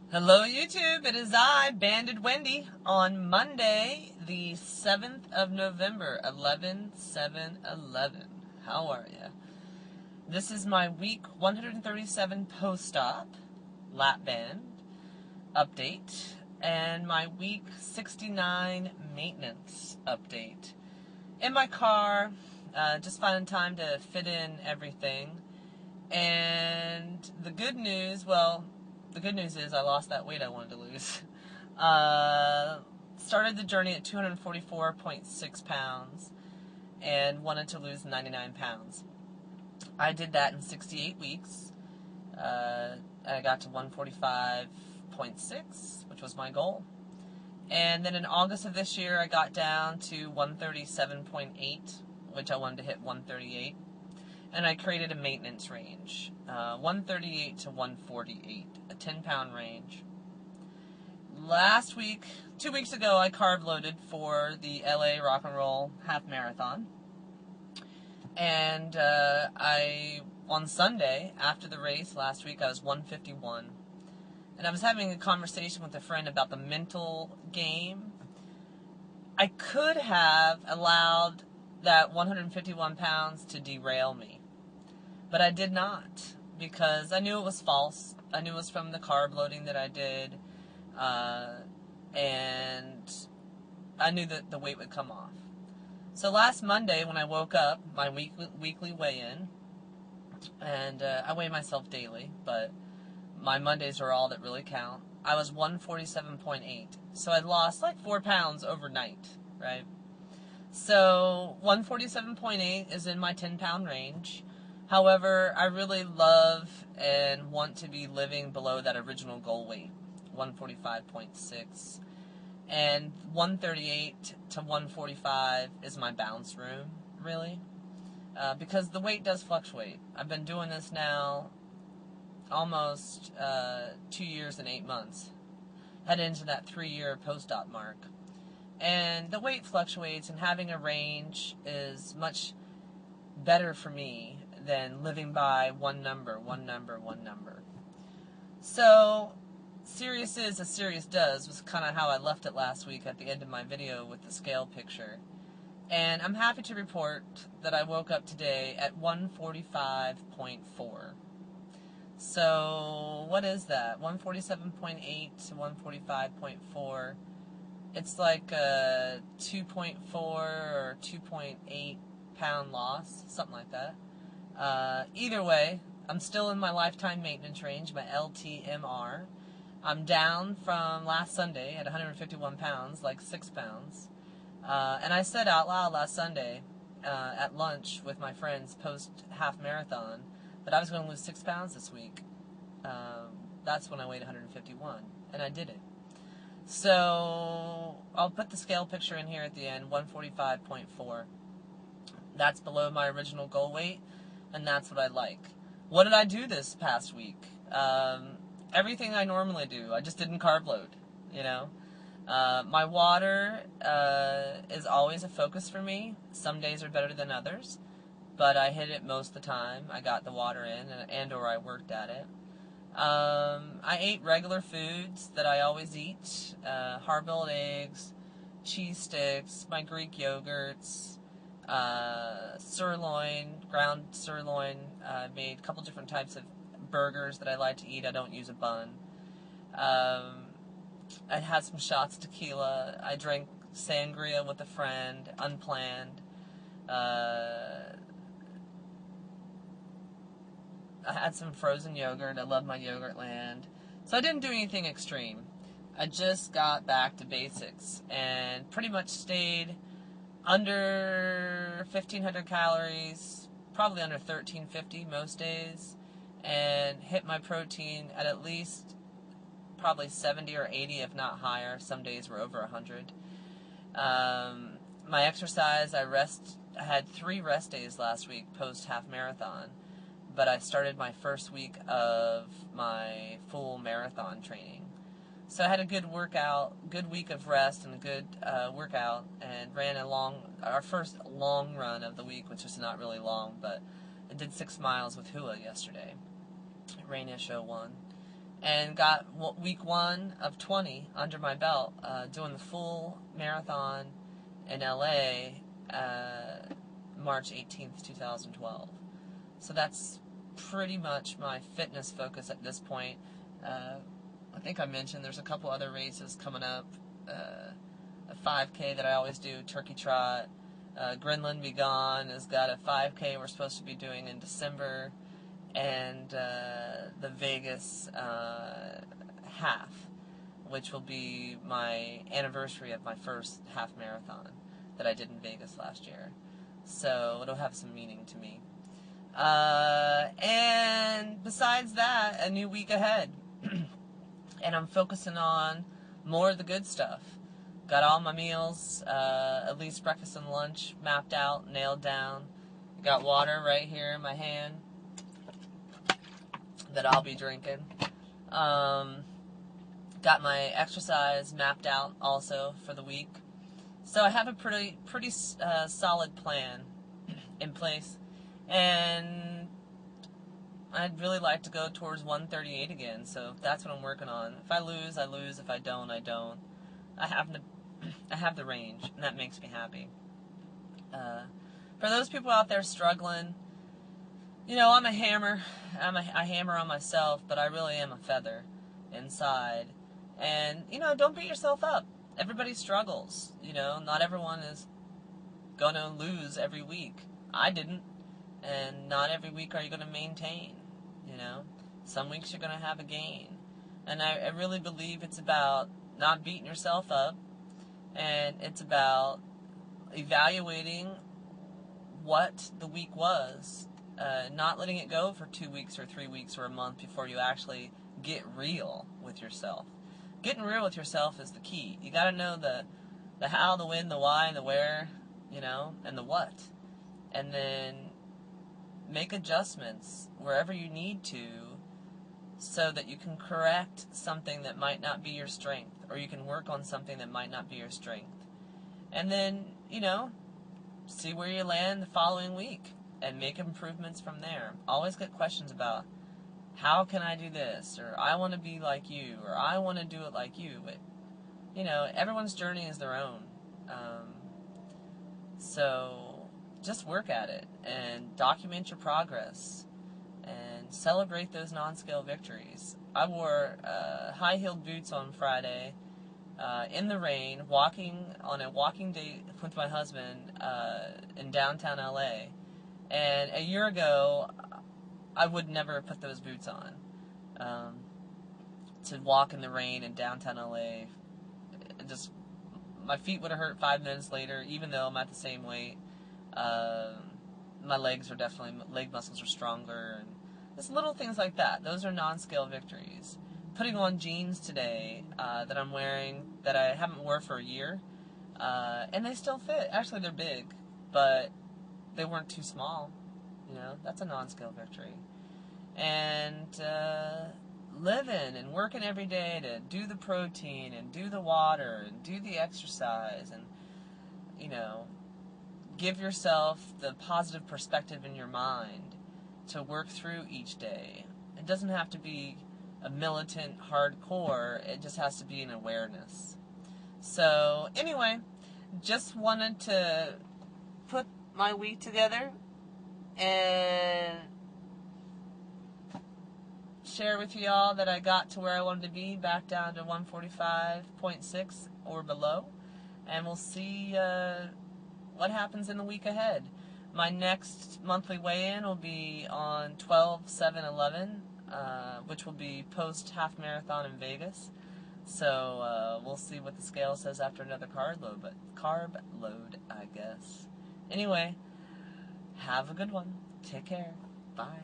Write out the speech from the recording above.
Hello YouTube, it is I, Banded Wendy, on Monday, the 7th of November, 11/7/11. How are ya? This is my week 137 post-op, LapBand, update, and my week 69 maintenance update. In my car, just finding time to fit in everything, and the good news is I lost that weight I wanted to lose. Started the journey at 244.6 pounds and wanted to lose 99 pounds. I did that in 68 weeks. I got to 145.6, which was my goal. And then in August of this year, I got down to 137.8, which I wanted to hit 138. And I created a maintenance range, 138 to 148, a 10-pound range. Last week, 2 weeks ago, I carb loaded for the LA Rock and Roll Half Marathon. And on Sunday, after the race last week, I was 151. And I was having a conversation with a friend about the mental game. I could have allowed that 151 pounds to derail me. But I did not, because I knew it was false. I knew it was from the carb loading that I did, and I knew that the weight would come off. So last Monday when I woke up, my weekly weigh-in, and I weigh myself daily, but my Mondays are all that really count, I was 147.8. So I'd lost like 4 pounds overnight, right? So 147.8 is in my 10-pound range. However, I really love and want to be living below that original goal weight, 145.6. And 138 to 145 is my bounce room, really, because the weight does fluctuate. I've been doing this now almost 2 years and 8 months, heading into that 3-year post-op mark. And the weight fluctuates, and having a range is much better for me than living by one number. So, serious is as serious does was kind of how I left it last week at the end of my video with the scale picture. And I'm happy to report that I woke up today at 145.4. So, what is that? 147.8 to 145.4. It's like a 2.4 or 2.8 pound loss, something like that. Either way, I'm still in my lifetime maintenance range, my LTMR. I'm down from last Sunday at 151 pounds, like 6 pounds. And I said out loud last Sunday at lunch with my friends post-half marathon that I was going to lose 6 pounds this week. That's when I weighed 151, and I did it. So I'll put the scale picture in here at the end, 145.4. That's below my original goal weight, and that's what I like. What did I do this past week? Everything I normally do. I just didn't carb load, you know. My water is always a focus for me. Some days are better than others, but I hit it most of the time. I got the water in, and or I worked at it. I ate regular foods that I always eat, hard-boiled eggs, cheese sticks, my Greek yogurts, sirloin, ground sirloin. I made a couple different types of burgers that I like to eat. I don't use a bun. I had some shots of tequila. I drank sangria with a friend, unplanned. I had some frozen yogurt. I love my Yogurtland. So I didn't do anything extreme. I just got back to basics and pretty much stayed under 1,500 calories, probably under 1,350 most days, and hit my protein at least probably 70 or 80, if not higher. Some days were over 100. My exercise, I had 3 rest days last week post-half marathon. But I started my first week of my full marathon training. So I had a good week of rest and a good workout, and ran our first long run of the week, which was not really long, but I did 6 miles with Hua yesterday, Rainish 01. and got week 1 of 20 under my belt, doing the full marathon in LA, March 18th, 2012. So that's pretty much my fitness focus at this point. I think I mentioned there's a couple other races coming up. A 5K that I always do, Turkey Trot. Grinland Be Gone has got a 5K we're supposed to be doing in December, and the Vegas half, which will be my anniversary of my first half marathon that I did in Vegas last year. So it'll have some meaning to me. And besides that, a new week ahead. And I'm focusing on more of the good stuff. Got all my meals, at least breakfast and lunch, mapped out, nailed down. Got water right here in my hand that I'll be drinking. Got my exercise mapped out also for the week. So I have a pretty solid plan in place. And I'd really like to go towards 138 again, so that's what I'm working on. If I lose, I lose. If I don't, I don't. I have the range, and that makes me happy. For those people out there struggling, you know, I'm a hammer. I hammer on myself, but I really am a feather inside. And, you know, don't beat yourself up. Everybody struggles. You know, not everyone is going to lose every week. I didn't. And not every week are you going to maintain, you know. Some weeks you're going to have a gain. And I really believe it's about not beating yourself up, and it's about evaluating what the week was, not letting it go for 2 weeks or 3 weeks or a month before you actually get real with yourself. Getting real with yourself is the key. You got to know the how, the when, the why, and the where, you know, and the what. And then make adjustments wherever you need to so that you can correct something that might not be your strength, or you can work on something that might not be your strength. And then, you know, see where you land the following week and make improvements from there. Always get questions about, how can I do this? Or I want to be like you, or I want to do it like you. But, you know, everyone's journey is their own. So just work at it and document your progress and celebrate those non-scale victories. I wore high-heeled boots on Friday in the rain, walking on a walking date with my husband in downtown LA. And a year ago, I would never have put those boots on. To walk in the rain in downtown LA, my feet would have hurt 5 minutes later, even though I'm at the same weight. My legs are leg muscles are stronger, and just little things like that. Those are non-scale victories. Putting on jeans today that I'm wearing that I haven't worn for a year, and they still fit. Actually, they're big, but they weren't too small. You know, that's a non-scale victory. And living and working every day to do the protein and do the water and do the exercise and, you know, give yourself the positive perspective in your mind to work through each day. It doesn't have to be a militant hardcore, it just has to be an awareness. So anyway, just wanted to put my week together and share with y'all that I got to where I wanted to be, back down to 145.6 or below, and we'll see what happens in the week ahead. My next monthly weigh-in will be on 12/7/11, which will be post half marathon in Vegas. So we'll see what the scale says after another carb load, I guess. Anyway, have a good one. Take care. Bye.